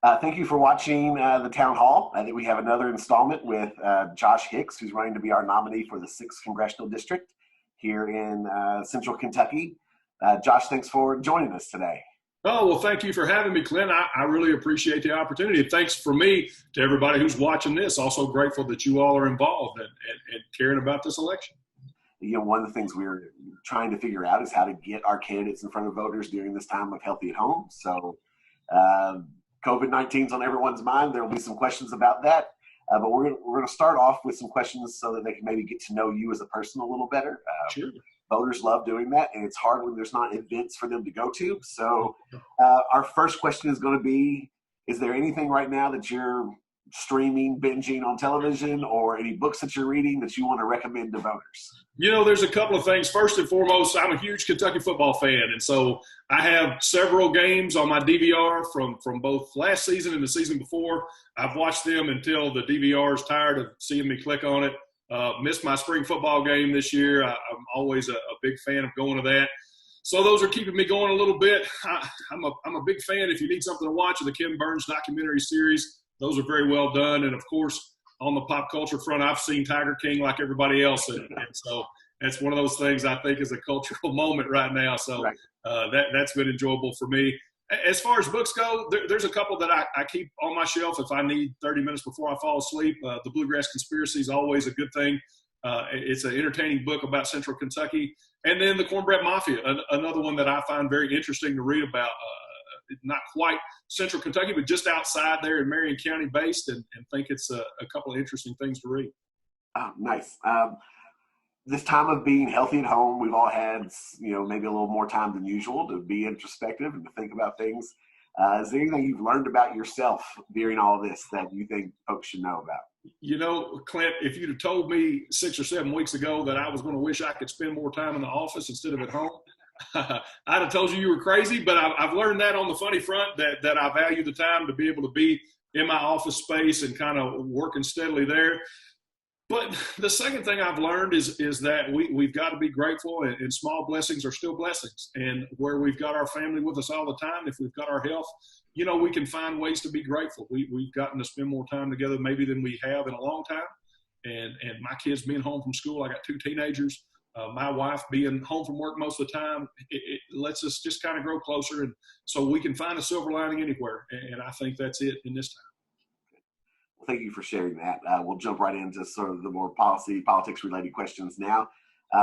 Thank you for watching the town hall. I think we have another installment with Josh Hicks, who's running to be our nominee for the 6th Congressional District here in Central Kentucky. Josh, thanks for joining us today. Oh, well, thank you for having me, Clint. I really appreciate the opportunity. Thanks for me to everybody who's watching this. Also grateful that you all are involved and caring about this election. You know, one of the things we're trying to figure out is how to get our candidates in front of voters during this time of healthy at home. So COVID-19 is on everyone's mind. There will be some questions about that. But we're going to start off with some questions so that they can maybe get to know you as a person a little better. Sure. Voters love doing that, and it's hard when there's not events for them to go to. So our first question is going to be, is there anything right now that you're streaming, binging on television, or any books that you're reading that you want to recommend to voters? You know, there's a couple of things. First and foremost, I'm a huge Kentucky football fan, and so I have several games on my DVR from both last season and the season before. I've watched them until the DVR is tired of seeing me click on it. Missed my spring football game this year. I'm always a big fan of going to that. So those are keeping me going a little bit. I'm a big fan, if you need something to watch, of the Ken Burns documentary series. Those are very well done. And, of course, on the pop culture front, I've seen Tiger King like everybody else. And so that's one of those things I think is a cultural moment right now. So right. That's been enjoyable for me. As far as books go, there's a couple that I keep on my shelf if I need 30 minutes before I fall asleep. The Bluegrass Conspiracy is always a good thing. It's an entertaining book about Central Kentucky. And then The Cornbread Mafia, another one that I find very interesting to read about. Not quite Central Kentucky, but just outside there in Marion County based, and think it's a couple of interesting things to read. Oh, nice. This time of being healthy at home, we've all had, maybe a little more time than usual to be introspective and to think about things. Is there anything you've learned about yourself during all of this that you think folks should know about? You know, Clint, if you'd have told me 6 or 7 weeks ago that I was going to wish I could spend more time in the office instead of at home, I'd have told you were crazy. But I've learned that on the funny front, that I value the time to be able to be in my office space and kind of working steadily there. But the second thing I've learned is that we've got to be grateful, and small blessings are still blessings. And where we've got our family with us all the time, if we've got our health, we can find ways to be grateful. We've gotten to spend more time together maybe than we have in a long time. And my kids being home from school, I got 2 teenagers. My wife being home from work most of the time, it lets us just kind of grow closer. And so we can find a silver lining anywhere. And I think that's it in this time. Well, thank you for sharing that. We'll jump right into sort of the more politics-related questions now.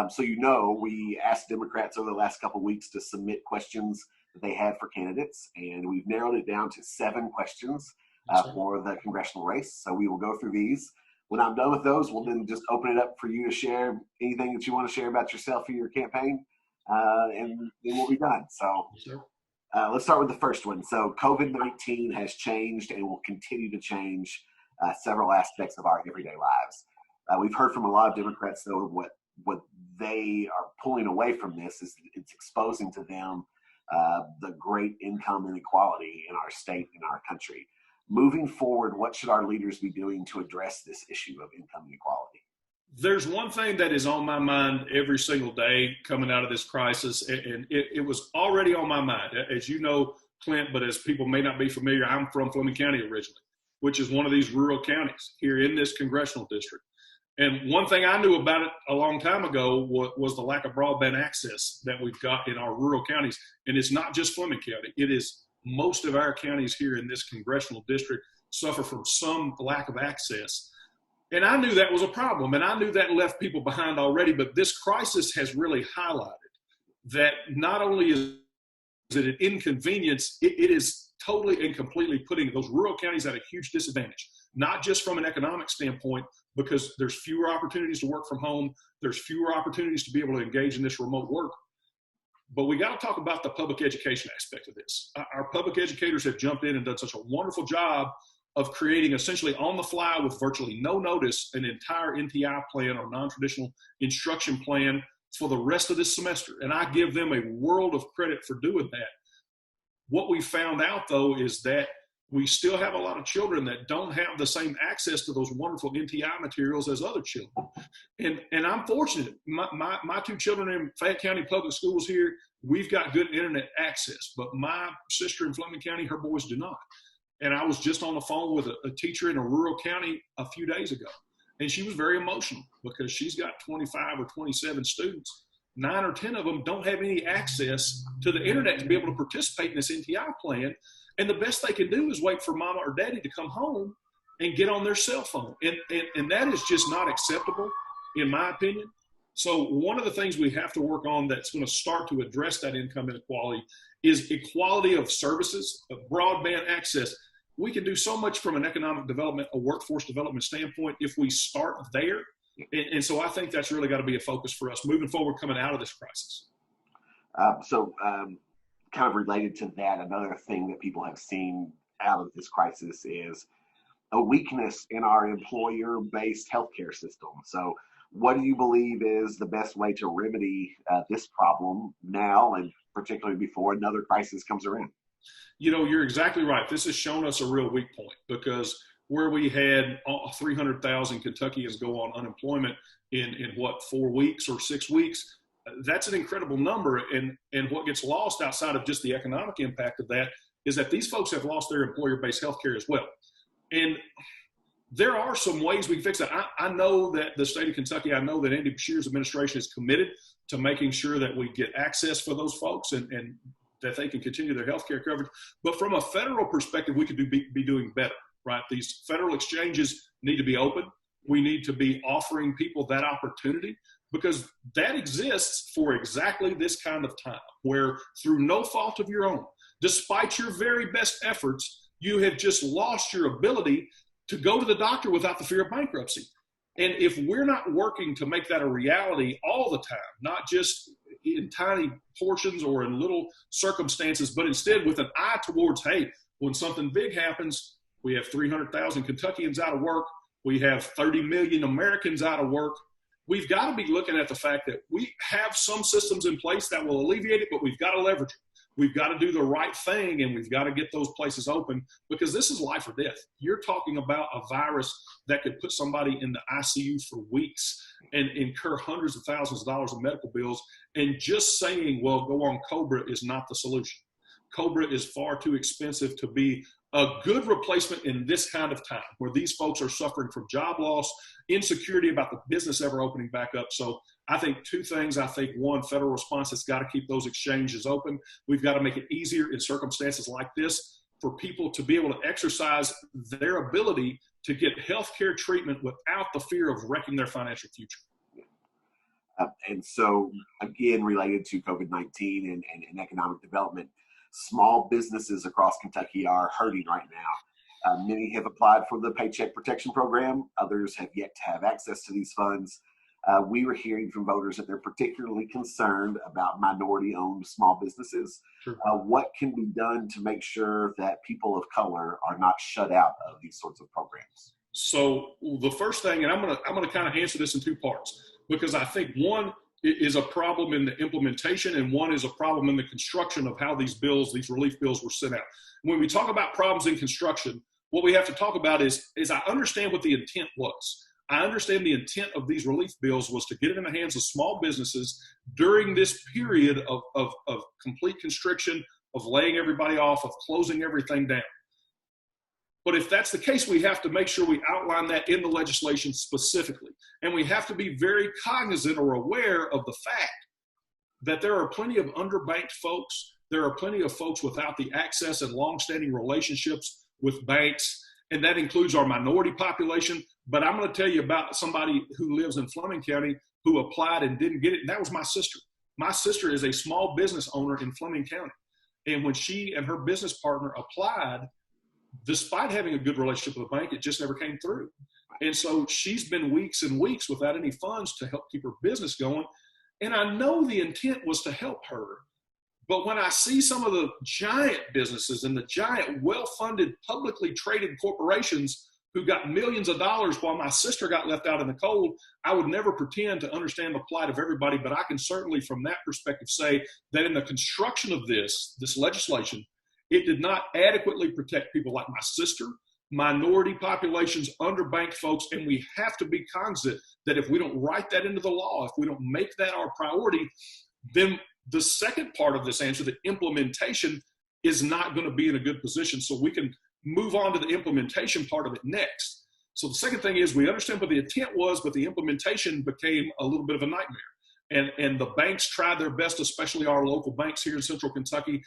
So we asked Democrats over the last couple of weeks to submit questions that they had for candidates, and we've narrowed it down to 7 questions for the congressional race. So we will go through these. When I'm done with those, we'll then just open it up for you to share anything that you want to share about yourself or your campaign, and then we'll be done. So let's start with the first one. So COVID-19 has changed and will continue to change several aspects of our everyday lives. We've heard from a lot of Democrats, though, what they are pulling away from this is it's exposing to them the great income inequality in our state, in our country. Moving forward, what should our leaders be doing to address this issue of income inequality? There's one thing that is on my mind every single day coming out of this crisis, and it was already on my mind. As you know, Clint, but as people may not be familiar, I'm from Fleming County originally, which is one of these rural counties here in this congressional district. And one thing I knew about it a long time ago was the lack of broadband access that we've got in our rural counties. And it's not just Fleming County. It is most of our counties here in this congressional district suffer from some lack of access. And I knew that was a problem, and I knew that left people behind already. But this crisis has really highlighted that not only is it an inconvenience, it is totally and completely putting those rural counties at a huge disadvantage, not just from an economic standpoint, because there's fewer opportunities to work from home. There's fewer opportunities to be able to engage in this remote work. But we got to talk about the public education aspect of this. Our public educators have jumped in and done such a wonderful job of creating essentially on the fly with virtually no notice an entire NTI plan or non-traditional instruction plan for the rest of this semester. And I give them a world of credit for doing that. What we found out, though, is that we still have a lot of children that don't have the same access to those wonderful NTI materials as other children. And I'm fortunate. My 2 children in Fayette County Public Schools here, we've got good internet access. But my sister in Fleming County, her boys do not. And I was just on the phone with a teacher in a rural county a few days ago. And she was very emotional because she's got 25 or 27 students. 9 or 10 of them don't have any access to the internet to be able to participate in this NTI plan. And the best they can do is wait for mama or daddy to come home and get on their cell phone. And that is just not acceptable, in my opinion. So one of the things we have to work on that's going to start to address that income inequality is equality of services, of broadband access. We can do so much from an economic development, a workforce development standpoint if we start there. And so I think that's really got to be a focus for us moving forward coming out of this crisis. Kind of related to that, another thing that people have seen out of this crisis is a weakness in our employer-based healthcare system. So what do you believe is the best way to remedy this problem now, and particularly before another crisis comes around? You know, you're exactly right. This has shown us a real weak point, because where we had 300,000 Kentuckians go on unemployment in 4 weeks or 6 weeks, that's an incredible number. And what gets lost outside of just the economic impact of that is that these folks have lost their employer-based health care as well. And there are some ways we can fix that. I know that the state of Kentucky, I know that Andy Beshear's administration is committed to making sure that we get access for those folks and that they can continue their health care coverage. But from a federal perspective, we could be doing better, right? These federal exchanges need to be open. We need to be offering people that opportunity, because that exists for exactly this kind of time, where through no fault of your own, despite your very best efforts, you have just lost your ability to go to the doctor without the fear of bankruptcy. And if we're not working to make that a reality all the time, not just in tiny portions or in little circumstances, but instead with an eye towards, hey, when something big happens, we have 300,000 Kentuckians out of work, we have 30 million Americans out of work. We've got to be looking at the fact that we have some systems in place that will alleviate it, but we've got to leverage it. We've got to do the right thing, and we've got to get those places open, because this is life or death. You're talking about a virus that could put somebody in the ICU for weeks and incur hundreds of thousands of dollars in medical bills. And just saying, well, go on Cobra is not the solution. Cobra is far too expensive to be a good replacement in this kind of time where these folks are suffering from job loss, insecurity about the business ever opening back up. So I think two things. I think one, federal response has got to keep those exchanges open. We've got to make it easier in circumstances like this for people to be able to exercise their ability to get health care treatment without the fear of wrecking their financial future. And so, again, related to COVID-19 and economic development, small businesses across Kentucky are hurting right now. Many have applied for the Paycheck Protection Program. Others have yet to have access to these funds. We were hearing from voters that they're particularly concerned about minority-owned small businesses. Sure. What can be done to make sure that people of color are not shut out of these sorts of programs? So the first thing, and I'm gonna kind of answer this in two parts, because I think one is a problem in the implementation, and one is a problem in the construction of how these bills, these relief bills, were sent out. When we talk about problems in construction, what we have to talk about is I understand what the intent was. I understand the intent of these relief bills was to get it in the hands of small businesses during this period of complete constriction, of laying everybody off, of closing everything down. But if that's the case, we have to make sure we outline that in the legislation specifically. And we have to be very cognizant or aware of the fact that there are plenty of underbanked folks. There are plenty of folks without the access and longstanding relationships with banks, and that includes our minority population. But I'm going to tell you about somebody who lives in Fleming County who applied and didn't get it, and that was my sister. My sister is a small business owner in Fleming County. And when she and her business partner applied, despite having a good relationship with the bank, it just never came through. And so she's been weeks and weeks without any funds to help keep her business going. And I know the intent was to help her. But when I see some of the giant businesses and the giant well-funded publicly traded corporations who got millions of dollars while my sister got left out in the cold, I would never pretend to understand the plight of everybody. But I can certainly, from that perspective, say that in the construction of this legislation, it did not adequately protect people like my sister, minority populations, underbanked folks, and we have to be cognizant that if we don't write that into the law, if we don't make that our priority, then the second part of this answer, the implementation, is not going to be in a good position. So we can move on to the implementation part of it next. So the second thing is we understand what the intent was, but the implementation became a little bit of a nightmare. And the banks tried their best, especially our local banks here in Central Kentucky.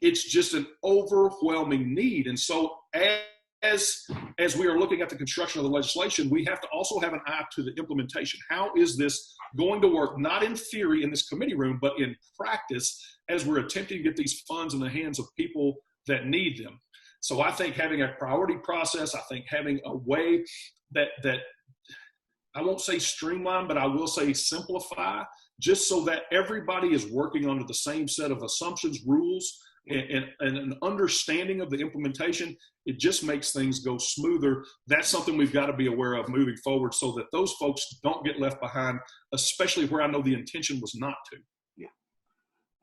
It's just an overwhelming need. And so as we are looking at the construction of the legislation, we have to also have an eye to the implementation. How is this going to work, not in theory in this committee room, but in practice as we're attempting to get these funds in the hands of people that need them? So I think having a priority process, I think having a way that I won't say streamline, but I will say simplify, just so that everybody is working under the same set of assumptions, rules, and an understanding of the implementation. It just makes things go smoother. That's something we've got to be aware of moving forward so that those folks don't get left behind, especially where I know the intention was not to. Yeah,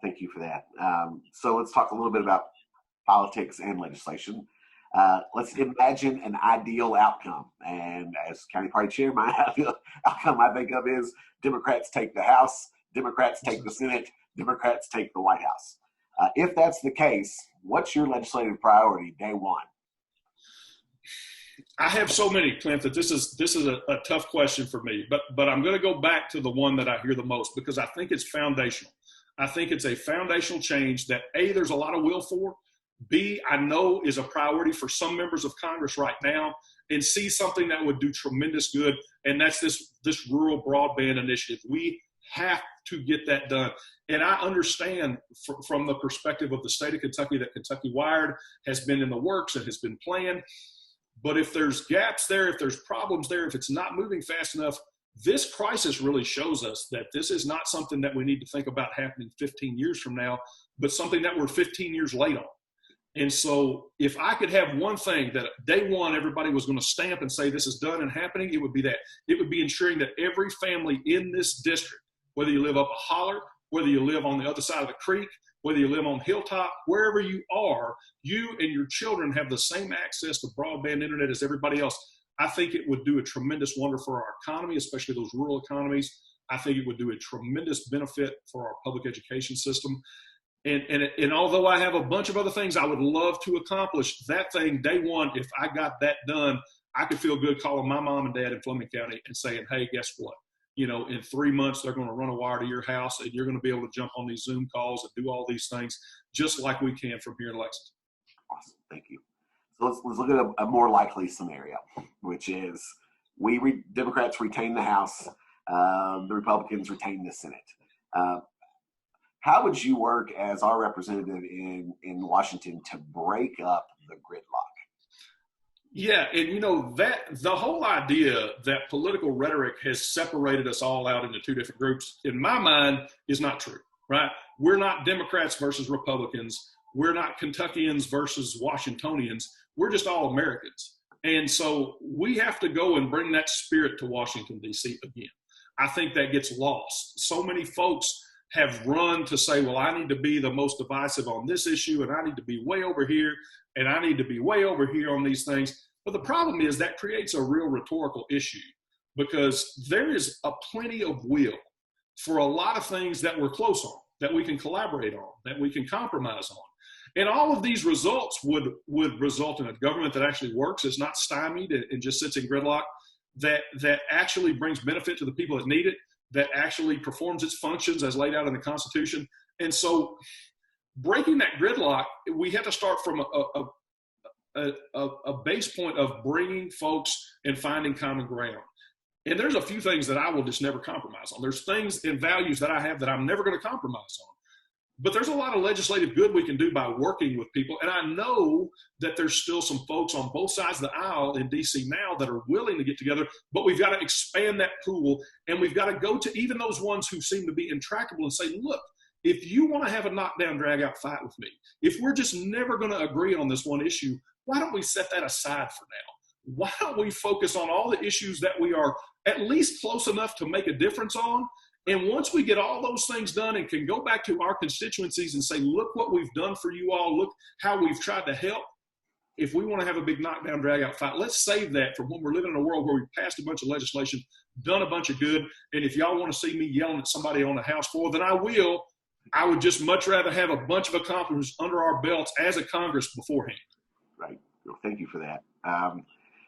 thank you for that. So let's talk a little bit about politics and legislation. Let's imagine an ideal outcome. And as county party chair, my ideal outcome I think of is Democrats take the House, Democrats take the Senate, Democrats take the White House. If that's the case, what's your legislative priority day one? I have so many, Clint, that this is a tough question for me. But I'm going to go back to the one that I hear the most because I think it's foundational. I think it's a foundational change that A, there's a lot of will for, B, I know is a priority for some members of Congress right now, and C, something that would do tremendous good, and that's this rural broadband initiative. We have to get that done. And I understand from the perspective of the state of Kentucky that Kentucky Wired has been in the works and has been planned. But if there's gaps there, if there's problems there, if it's not moving fast enough, this crisis really shows us that this is not something that we need to think about happening 15 years from now, but something that we're 15 years late on. And so if I could have one thing that day one everybody was going to stamp and say this is done and happening, it would be that. It would be ensuring that every family in this district, whether you live up a holler, whether you live on the other side of the creek, whether you live on Hilltop, wherever you are, you and your children have the same access to broadband internet as everybody else. I think it would do a tremendous wonder for our economy, especially those rural economies. I think it would do a tremendous benefit for our public education system. And although I have a bunch of other things I would love to accomplish, that thing, day one, if I got that done, I could feel good calling my mom and dad in Fleming County and saying, hey, guess what? You know, in 3 months, they're going to run a wire to your house, and you're going to be able to jump on these Zoom calls and do all these things just like we can from here in Lexington. Awesome. Thank you. So let's look at a more likely scenario, which is Democrats retain the House, the Republicans retain the Senate. How would you work as our representative in Washington to break up the gridlock? Yeah, and you know, that the whole idea that political rhetoric has separated us all out into two different groups, in my mind, is not true, right? We're not Democrats versus Republicans. We're not Kentuckians versus Washingtonians. We're just all Americans. And so we have to go and bring that spirit to Washington, D.C. again. I think that gets lost. So many folks have run to say, well, I need to be the most divisive on this issue, and I need to be way over here, and I need to be way over here on these things. But the problem is that creates a real rhetorical issue because there is a plenty of will for a lot of things that we're close on, that we can collaborate on, that we can compromise on. And all of these results would result in a government that actually works, is not stymied and just sits in gridlock, that actually brings benefit to the people that need it, that actually performs its functions as laid out in the Constitution. And so breaking that gridlock, we have to start from a base point of bringing folks and finding common ground. And there's a few things that I will just never compromise on. There's things and values that I have that I'm never going to compromise on. But there's a lot of legislative good we can do by working with people. And I know that there's still some folks on both sides of the aisle in D.C. now that are willing to get together, but we've got to expand that pool, and we've got to go to even those ones who seem to be intractable and say, look, if you want to have a knockdown, drag-out fight with me, if we're just never going to agree on this one issue, why don't we set that aside for now? Why don't we focus on all the issues that we are at least close enough to make a difference on? And once we get all those things done and can go back to our constituencies and say, look what we've done for you all, look how we've tried to help. If we want to have a big knockdown, drag-out fight, let's save that for when we're living in a world where we've passed a bunch of legislation, done a bunch of good. And if y'all want to see me yelling at somebody on the House floor, then I will. I would just much rather have a bunch of accomplishments under our belts as a Congress beforehand. Right. Thank you for that.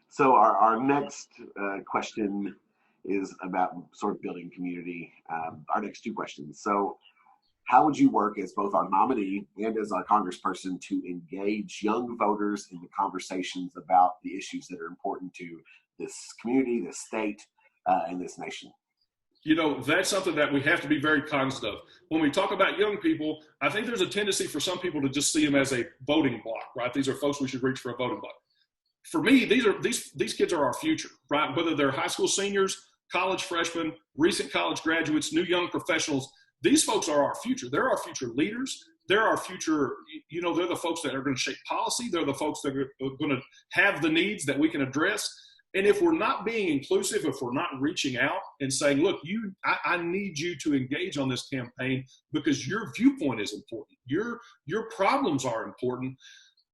So our next question is about sort of building community. Our next two questions. So how would you work as both our nominee and as a congressperson to engage young voters in the conversations about the issues that are important to this community, this state, and this nation? You know, that's something that we have to be very cognizant of. When we talk about young people, I think there's a tendency for some people to just see them as a voting block, right? These are folks we should reach for a voting block. For me, these kids are our future, right? Whether they're high school seniors, college freshmen, recent college graduates, new young professionals, these folks are our future. They're our future leaders. They're our future, you know, they're the folks that are going to shape policy. They're the folks that are going to have the needs that we can address. And if we're not being inclusive, if we're not reaching out and saying, look, I need you to engage on this campaign because your viewpoint is important. Your problems are important.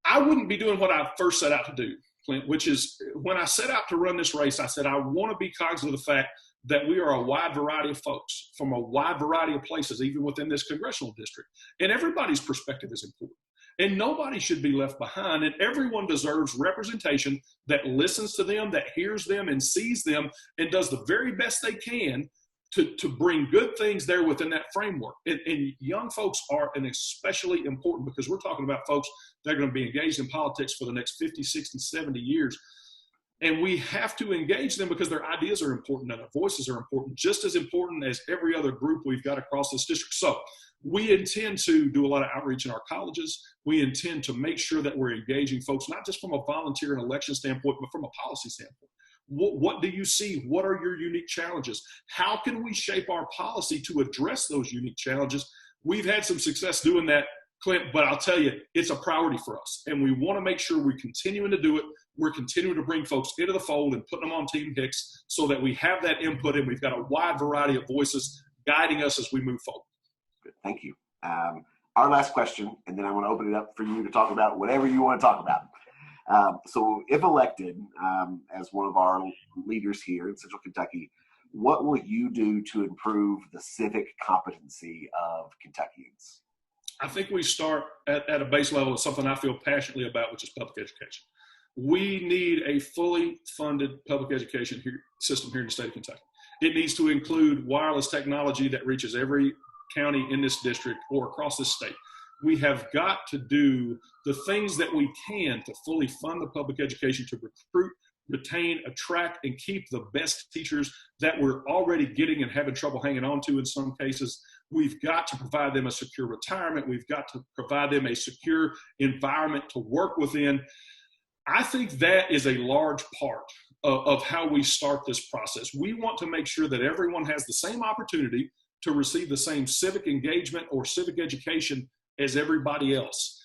I wouldn't be doing what I first set out to do, Clint, which is when I set out to run this race, I said, I want to be cognizant of the fact that we are a wide variety of folks from a wide variety of places, even within this congressional district. And everybody's perspective is important. And nobody should be left behind. And everyone deserves representation that listens to them, that hears them and sees them and does the very best they can to bring good things there within that framework. And young folks are an especially important because we're talking about folks that are going to be engaged in politics for the next 50, 60, 70 years. And we have to engage them because their ideas are important and their voices are important, just as important as every other group we've got across this district. So we intend to do a lot of outreach in our colleges. We intend to make sure that we're engaging folks, not just from a volunteer and election standpoint, but from a policy standpoint. What do you see? What are your unique challenges? How can we shape our policy to address those unique challenges? We've had some success doing that, Clint, but I'll tell you, it's a priority for us. And we want to make sure we're continuing to do it. We're continuing to bring folks into the fold and putting them on Team Hicks so that we have that input and we've got a wide variety of voices guiding us as we move forward. Good. Thank you. Our last question, and then I want to open it up for you to talk about whatever you want to talk about. So if elected as one of our leaders here in Central Kentucky, what will you do to improve the civic competency of Kentuckians? I think we start at a base level of something I feel passionately about, which is public education. We need a fully funded public education system here in the state of Kentucky. It needs to include wireless technology that reaches every county in this district or across this state. We have got to do the things that we can to fully fund the public education to recruit, retain, attract, and keep the best teachers that we're already getting and having trouble hanging on to in some cases. We've got to provide them a secure retirement. We've got to provide them a secure environment to work within. I think that is a large part of how we start this process. We want to make sure that everyone has the same opportunity to receive the same civic engagement or civic education as everybody else.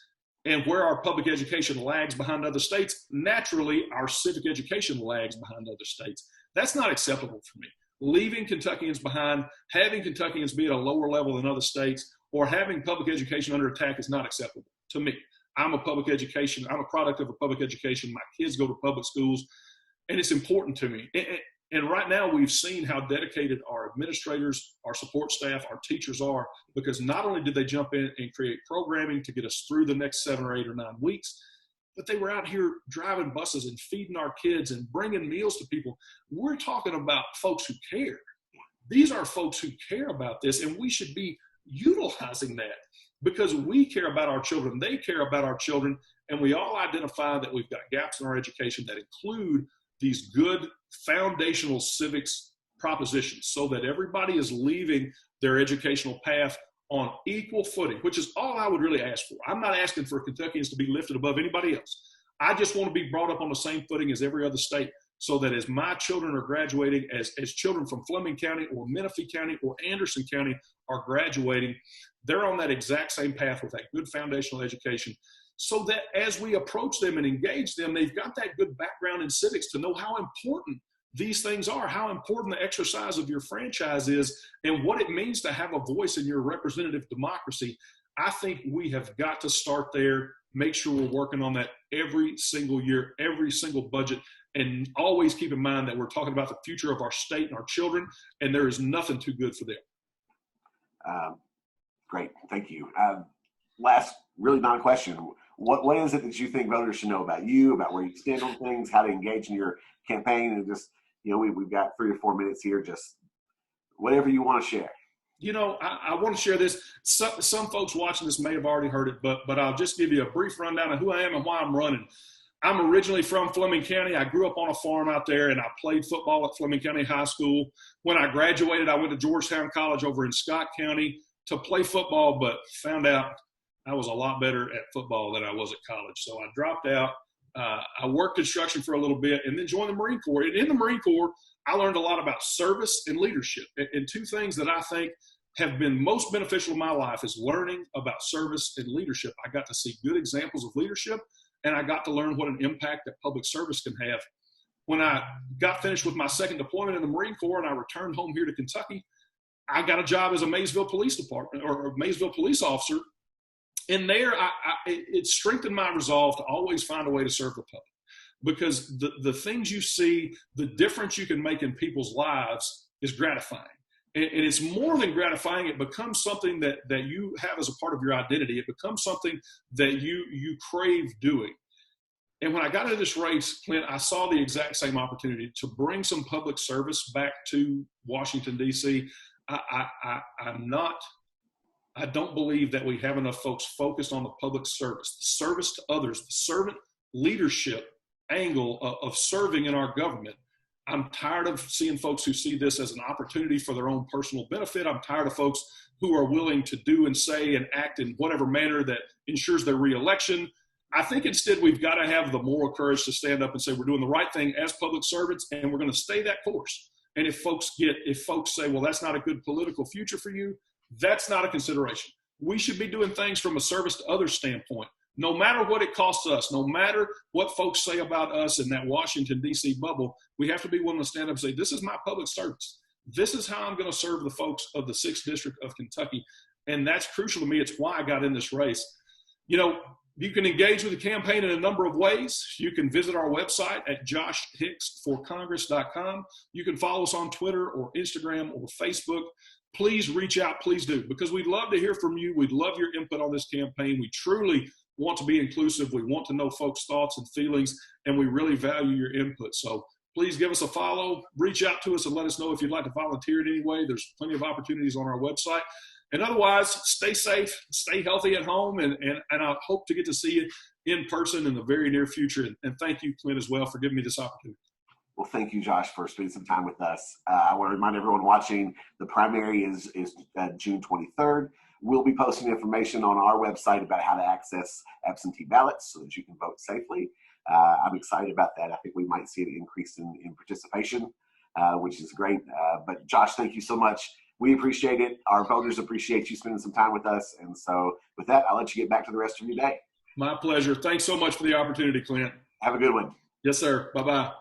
And where our public education lags behind other states, naturally our civic education lags behind other states. That's not acceptable for me. Leaving Kentuckians behind, having Kentuckians be at a lower level than other states, or having public education under attack is not acceptable to me. I'm a product of a public education. My kids go to public schools, and it's important to me. And right now we've seen how dedicated our administrators, our support staff, our teachers are, because not only did they jump in and create programming to get us through the next 7 or 8 or 9 weeks, but they were out here driving buses and feeding our kids and bringing meals to people. We're talking about folks who care. These are folks who care about this, and we should be utilizing that because we care about our children. They care about our children, and we all identify that we've got gaps in our education that include these good foundational civics propositions so that everybody is leaving their educational path on equal footing, which is all I would really ask for. I'm not asking for Kentuckians to be lifted above anybody else. I just want to be brought up on the same footing as every other state so that as my children are graduating, as children from Fleming County or Menifee County or Anderson County are graduating, they're on that exact same path with that good foundational education, so that as we approach them and engage them, they've got that good background in civics to know how important these things are, how important the exercise of your franchise is, and what it means to have a voice in your representative democracy. I think we have got to start there, make sure we're working on that every single year, every single budget, and always keep in mind that we're talking about the future of our state and our children, and there is nothing too good for them. Great, thank you. Last really non-question. what is it that you think voters should know about you, about where you stand on things, how to engage in your campaign, and just, we've got 3 or 4 minutes here, just whatever you want to share. I want to share this. Some folks watching this may have already heard it, but I'll just give you a brief rundown of who I am and why I'm running. I'm originally from Fleming County. I grew up on a farm out there, and I played football at Fleming County High School. When I graduated, I went to Georgetown College over in Scott County to play football, but found out I was a lot better at football than I was at college. So I dropped out. I worked construction for a little bit and then joined the Marine Corps. And in the Marine Corps, I learned a lot about service and leadership. And 2 things that I think have been most beneficial in my life is learning about service and leadership. I got to see good examples of leadership, and I got to learn what an impact that public service can have. When I got finished with my second deployment in the Marine Corps and I returned home here to Kentucky, I got a job as a Maysville Police Department or Maysville police officer. And there, it strengthened my resolve to always find a way to serve the public, because the things you see, the difference you can make in people's lives is gratifying. And it's more than gratifying. It becomes something that you have as a part of your identity. It becomes something that you crave doing. And when I got into this race, Clint, I saw the exact same opportunity to bring some public service back to Washington, D.C. I don't believe that we have enough folks focused on the public service, the service to others, the servant leadership angle of serving in our government. I'm tired of seeing folks who see this as an opportunity for their own personal benefit. I'm tired of folks who are willing to do and say and act in whatever manner that ensures their reelection. I think instead we've got to have the moral courage to stand up and say we're doing the right thing as public servants, and we're going to stay that course. And if folks say, well, that's not a good political future for you, that's not a consideration. We should be doing things from a service to others standpoint. No matter what it costs us, no matter what folks say about us in that Washington, D.C. bubble, we have to be willing to stand up and say, this is my public service. This is how I'm going to serve the folks of the 6th District of Kentucky. And that's crucial to me. It's why I got in this race. You can engage with the campaign in a number of ways. You can visit our website at joshhicksforcongress.com. You can follow us on Twitter or Instagram or Facebook. Please reach out. Please do, because we'd love to hear from you. We'd love your input on this campaign. We truly want to be inclusive. We want to know folks' thoughts and feelings, and we really value your input. So please give us a follow. Reach out to us and let us know if you'd like to volunteer in any way. There's plenty of opportunities on our website. And otherwise, stay safe, stay healthy at home, and I hope to get to see you in person in the very near future. And thank you, Clint, as well, for giving me this opportunity. Well, thank you, Josh, for spending some time with us. I want to remind everyone watching, the primary is June 23rd. We'll be posting information on our website about how to access absentee ballots so that you can vote safely. I'm excited about that. I think we might see an increase in participation, which is great. But Josh, thank you so much. We appreciate it. Our voters appreciate you spending some time with us. And so with that, I'll let you get back to the rest of your day. My pleasure. Thanks so much for the opportunity, Clint. Have a good one. Yes, sir. Bye-bye.